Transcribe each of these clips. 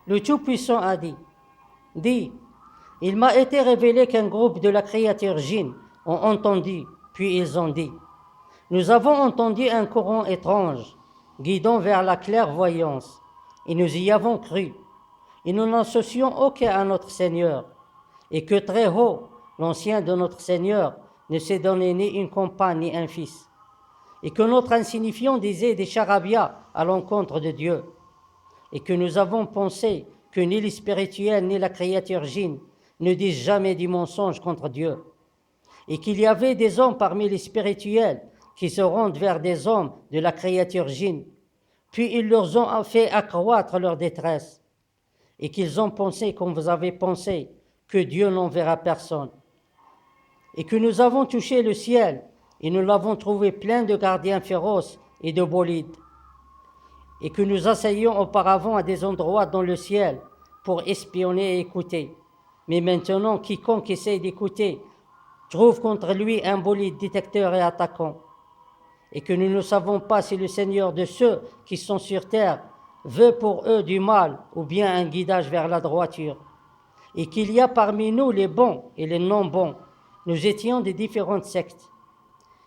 Le Tout-Puissant a dit, dis, il m'a été révélé qu'un groupe de la créature djinn ont entendu, puis ils ont dit, nous avons entendu un courant étrange, guidant vers la clairvoyance, et nous y avons cru, et nous n'associons aucun à notre Seigneur, et que très haut, l'ancien de notre Seigneur, ne s'est donné ni une compagne ni un fils, et que notre insignifiant disait des charabias à l'encontre de Dieu, et que nous avons pensé que ni les spirituels ni la créature djinn ne disent jamais du mensonge contre Dieu, et qu'il y avait des hommes parmi les spirituels qui se rendent vers des hommes de la créature djinn, puis ils leur ont fait accroître leur détresse, et qu'ils ont pensé, comme vous avez pensé, que Dieu n'enverra personne, et que nous avons touché le ciel, et nous l'avons trouvé plein de gardiens féroces et de bolides, et que nous assaillions auparavant à des endroits dans le ciel pour espionner et écouter. Mais maintenant, quiconque essaie d'écouter trouve contre lui un bolide détecteur et attaquant, et que nous ne savons pas si le Seigneur de ceux qui sont sur terre veut pour eux du mal ou bien un guidage vers la droiture, et qu'il y a parmi nous les bons et les non-bons. Nous étions des différentes sectes,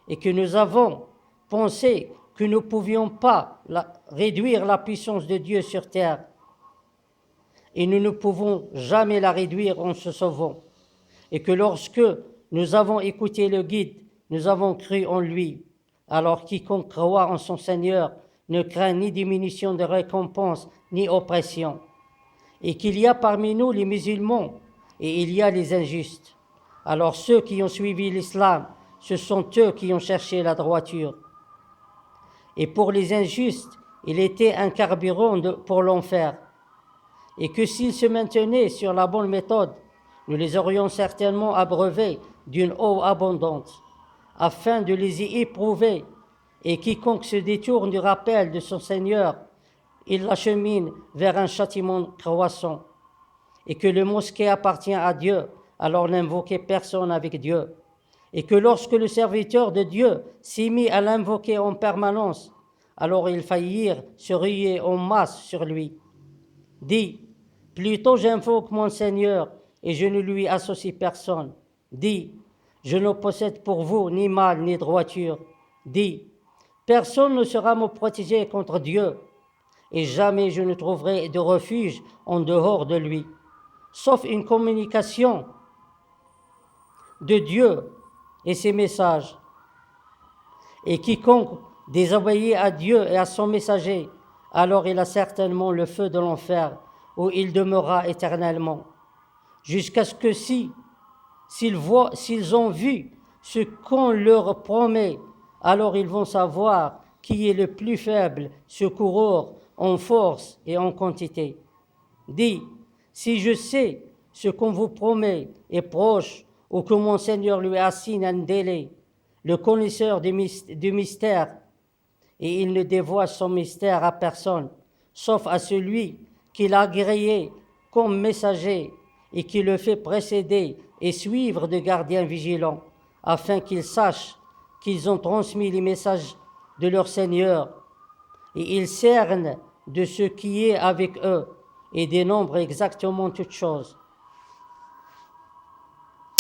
et que nous avons pensé que nous ne pouvions pas réduire la puissance de Dieu sur terre, et nous ne pouvons jamais la réduire en se sauvant, et que lorsque nous avons écouté le guide, nous avons cru en lui. Alors quiconque croit en son Seigneur ne craint ni diminution de récompense, ni oppression, et qu'il y a parmi nous les musulmans, et il y a les injustes. Alors ceux qui ont suivi l'islam, ce sont eux qui ont cherché la droiture. Et pour les injustes, il était un carburant pour l'enfer, et que s'ils se maintenaient sur la bonne méthode, nous les aurions certainement abreuvés d'une eau abondante, afin de les y éprouver, et quiconque se détourne du rappel de son Seigneur, il l'achemine vers un châtiment croissant, et que le mosquée appartient à Dieu, alors n'invoquez personne avec Dieu, et que lorsque le serviteur de Dieu s'est mis à l'invoquer en permanence, alors ils faillirent se ruer en masse sur lui. Dis, plutôt j'invoque mon Seigneur et je ne lui associe personne. Dis, je ne possède pour vous ni mal ni droiture. Dis, personne ne sera me protéger contre Dieu, et jamais je ne trouverai de refuge en dehors de lui, sauf une communication de Dieu et ses messages. Et quiconque désobéit à Dieu et à son messager, alors il a certainement le feu de l'enfer, où il demeurera éternellement, jusqu'à ce que s'ils ont vu ce qu'on leur promet, alors ils vont savoir qui est le plus faible secoureur en force et en quantité. Dis, si je sais ce qu'on vous promet est proche, ou que mon Seigneur lui assigne un délai, le connaisseur du mystère, et il ne dévoile son mystère à personne, sauf à celui qu'il a agréé comme messager et qui le fait précéder et suivre de gardiens vigilants, afin qu'ils sachent qu'ils ont transmis les messages de leur Seigneur, et ils cernent de ce qui est avec eux et dénombrent exactement toutes choses.